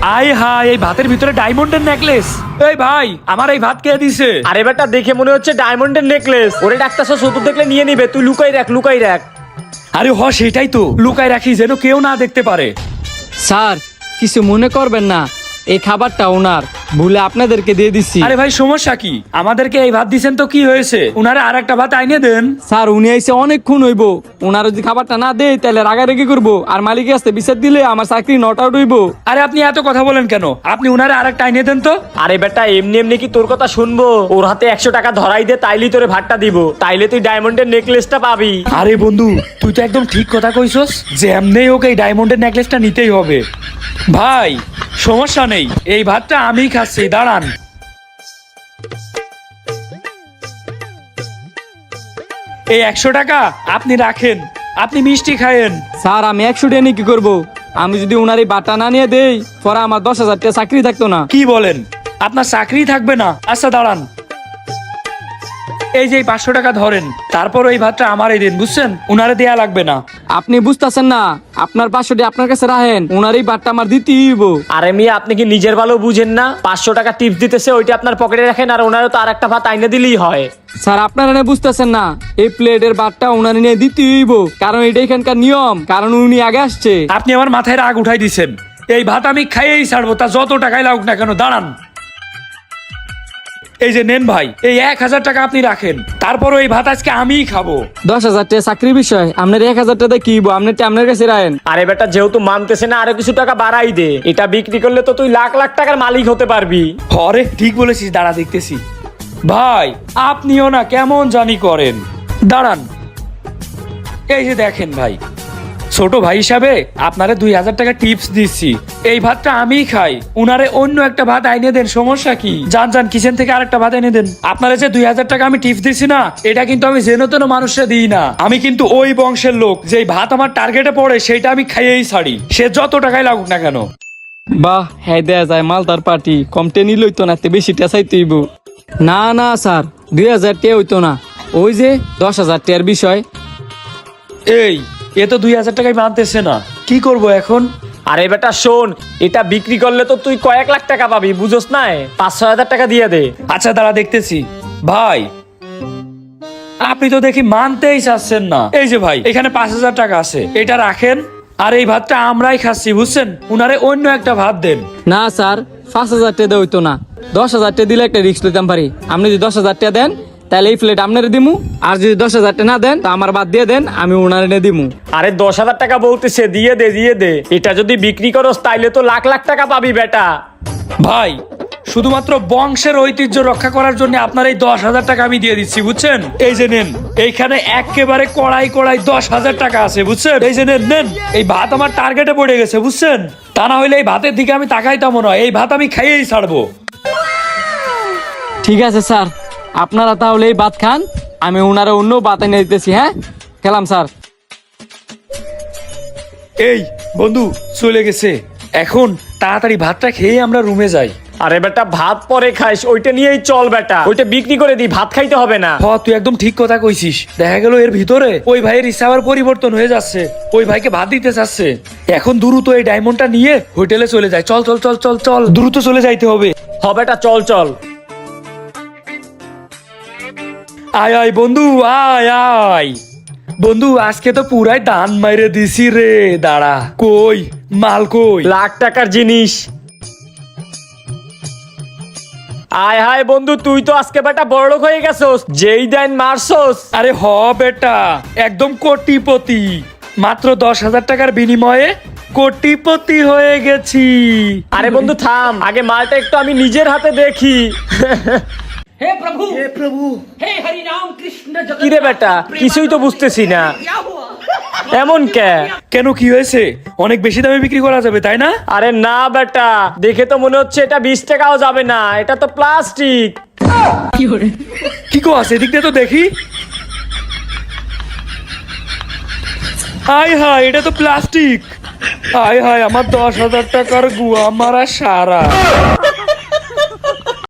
আয় হায়, এই ভাতের ভিতরে ডায়মন্ডের নেকলেস। এই ভাই, আমার এই ভাত কে দিছে? আরে বেটা দেখে মনে হচ্ছে ডায়মন্ডের নেকলেস। ওরে ডাক্তার চতুর দেখলে নিয়ে নিবে, তুই লুকাই রাখ লুকাই রাখ। আরে সেটাই তো, লুকায় রাখি যেন কেউ না দেখতে পারে। স্যার কিছু মনে করবেন না, এই খাবারটা ওনার, ভুলে আপনাদেরকে দিয়ে দিচ্ছি। আরে ভাই সমস্যা কি? আমাদেরকে এই ভাত দিছেন তো কি হয়েছে? উনারে আর একটা ভাত আইনে দেন। স্যার উনি আইসে অনেকক্ষণ হইব, ওনার যদি খাবারটা না দেয় তাহলে রাগারাগি করবো, আর মালিকের আসতে বিচার দিলে আমার চাকরি নট আউট হইব। আরে আপনি এত কথা বলেন কেন? আপনি উনারে আর একটা আইনে দেন তো। আরে বেটা এমনি এমনি কি তোর কথা শুনবো? ওর হাতে 100 টাকা ধরাই দে, তাইলে তোরে ভাতটা দিব, তাইলে তুই ডায়মন্ডের নেকলেসটা পাবি। আরে বন্ধু, তুই তো একদম ঠিক কথা কইছস যে এমনি ওকে এই ডায়মন্ডের নেকলেসটা নিতেই হবে। ভাই সমস্যা নেই, এই ভাতটা আমি খাচ্ছি, দাঁড়ান। এই 100 টাকা আপনি রাখেন, আপনি মিষ্টি খায়েন। স্যার আমি 100 টাকা নিয়ে কি করবো? আমি যদি ওনার এই বাটা না নিয়ে দেই পরে আমার 10,000 টাকা চাকরি থাকতো না। কি বলেন? আপনার চাকরি থাকবে না? আচ্ছা দাঁড়ান, এই যে 500 টাকা ধরেন, তারপর ওই ভাতটা আমারই দিন, বুঝছেন? উনারে দেয়া লাগবে না। আপনি বুঝতেছেন না, আপনার 500 টাকা আপনার কাছে রাখেন, ওনার এই বাটটা আমার দিতেই হইব। আরে মিয়া আপনি কি নিজের ভালো বুঝেন না? 500 টাকা টিপস দিতেছে, ওইটা আপনার পকেটে রাখেন, আর ওনারও তো আর একটা ভাত আইনে দিলেই হয়। স্যার আপনারা না বুঝতেছেন না, এই প্লেটের বাটটা ওনার নিয়ে দিতেই হইব, কারণ এটা এখানকার নিয়ম, কারণ উনি আগে আসছে। আপনি আমার মাথায় রাগ উঠাই দিছেন। এই ভাত আমি খাইয়েই ছাড়বো, তা যত টাকাই লাগুক না কেন। দাঁড়ান, এই যে নেন ভাই, এই 1000 টাকা আপনি রাখেন, তারপর ওই ভাত আজকে আমিই খাবো। 10,000 টাকা চাকরির বিষয়, আপনার 1,000 টাকা কি হইব? আপনার কাছে রাখেন। আরে বেটা যেহেতু মানতেছে না, আরো কিছু টাকা বাড়াই দে, এটা বিক্রি করলে তো তুই লাখ লাখ টাকার মালিক হতে পারবি। আরে ঠিক বলেছিস, দাঁড়া দেখতেছি। ভাই আপনিও না কেমন জানি করেন, দাঁড়ান। এই যে দেখেন ভাই, ছোট ভাই হিসাবে আপনারে 2000 টাকা টিপস দিচ্ছি, এই ভাতটা আমিই খাই, উনারে অন্য একটা ভাত আইনে দেন, সমস্যা কি? যান যান কিচেন থেকে আরেকটা ভাত এনে দেন। আপনারা যে 2000 টাকা আমি টিপস দিচ্ছি না, এটা কিন্তু আমি যেন তেন মানুষে দিই না, আমি কিন্তু ওই বংশের লোক, যে ভাত আমার টার্গেটে পড়ে সেটা আমি খাইয়েই ছাড়ি, সে যত টাকাই লাগুক না কেন। বাহ, হ্যাঁ দেয়া যায় মালদার পার্টি, কম টেনি লইতো না, বেশি টেসাই তুইব। না না স্যার, 2000 টাকা হইতো না, ওই যে 10,000 টাকার বিষয়। এই এ তো 2000 টাকাই মানতেছে না, কি করব এখন? আরে বেটা শোন, এটা বিক্রি করলে তো তুই কয়েক লাখ টাকা পাবি, বুঝোস না? 5-6 হাজার টাকা দিয়ে দে। আচ্ছা দাঁড়া দেখতেছি। ভাই আপনি তো দেখি মানতেই চাচ্ছেন না। এই যে ভাই, এখানে 5000 টাকা আছে, এটা রাখেন, আর এই ভাতটা আমরাই খাচ্ছি, বুঝছেন? উনারে অন্য একটা ভাত দেন। না স্যার, 5,000 টাকা দেওয়া হইতো না, 10,000 টাকা দিলে একটা রিস্ক লইতাম পারি। আপনি যদি 10,000 টাকা দেন তাহলে এই প্লেট আপনারে দিমু, আর যদি 10,000 টাকা না দেন তা আমার বাদ দিয়ে দেন, আমি ওনারে এনে দিমু। আরে 10,000 টাকা বলতেছে, দিয়ে দে দিয়ে দে, এটা যদি বিক্রি করস তাইলে তো লাখ লাখ টাকা পাবি বেটা। ভাই শুধুমাত্র বংশের ঐতিহ্য রক্ষা করার জন্য আপনার এই 10,000 টাকা আমি দিয়ে দিচ্ছি, বুঝছেন? এই যে নেন, এইখানে একেবারে কড়াই কড়াই 10,000 টাকা আছে, বুঝছেন? এই যে নেন নেন, এই ভাত আমার টার্গেটে পড়ে গেছে, বুঝছেন? তা না হইলে এই ভাতের দিকে আমি তাকাইতাম না, এই ভাত আমি খাইয়েই ছাড়বো। ঠিক আছে স্যার, আপনারা তাহলে এই ভাত খান, আমি ওনারা অন্য ভাত এনে দিতেছি। হ্যাঁ খেলাম স্যার। এই বন্ধু চলে গেছে, এখন তাড়াতাড়ি ভাতটা খেয়ে আমরা রুমে যাই। আরে বেটা ভাত পরে খাইস, ওইটা নিয়েই চল বেটা, ওইটা বিক্রি করে দি, ভাত খাইতে হবে না। তুই একদম ঠিক কথা কইছিস। দেখা গেল এর ভিতরে ওই ভাইয়ের ইচ্ছাবার পরিবর্তন হয়ে যাচ্ছে, ওই ভাইকে ভাত দিতে চাচ্ছে। এখন দ্রুত এই ডায়মন্ডটা নিয়ে হোটেলে চলে যায়। চল চল চল চল চল, দ্রুত চলে যাইতে হবে। বেটা চল চল। আয় আয় বন্ধু, আয় আয় বন্ধু, আজকে তো পুরাই দান মাইরে দিছি রে। দাঁড়া, কই মাল কই? লাখ টাকার জিনিস। আয় হায় বন্ধু, তুই তো আজকে বেটা বড়লোক হয়ে গেছস, যেই দেন মারছস। আরে বেটা, একদম কোটিপতি, মাত্র 10,000 টাকার বিনিময়ে কোটিপতি হয়ে গেছি। আরে বন্ধু থাম, আগে মালটা একটু আমি নিজের হাতে দেখি। हे प्रभु हे हरि राम कृष्ण जगन्नाथ। কিরে বেটা, কিছুই তো বুঝতেছি না, क्या हुआ? এমন কে? কেন কি হয়েছে? অনেক বেশি দামে বিক্রি করা যাবে তাই না? আরে না বেটা, দেখে তো মনে হচ্ছে এটা 20 টাকাও যাবে না, এটা তো প্লাস্টিক। কি কো আছে, এদিক দিয়ে তো দেখি। হায় হায়, এটা তো প্লাস্টিক। হায় হায়, আমার 10,000 টাকার গুয়া মারা সারা।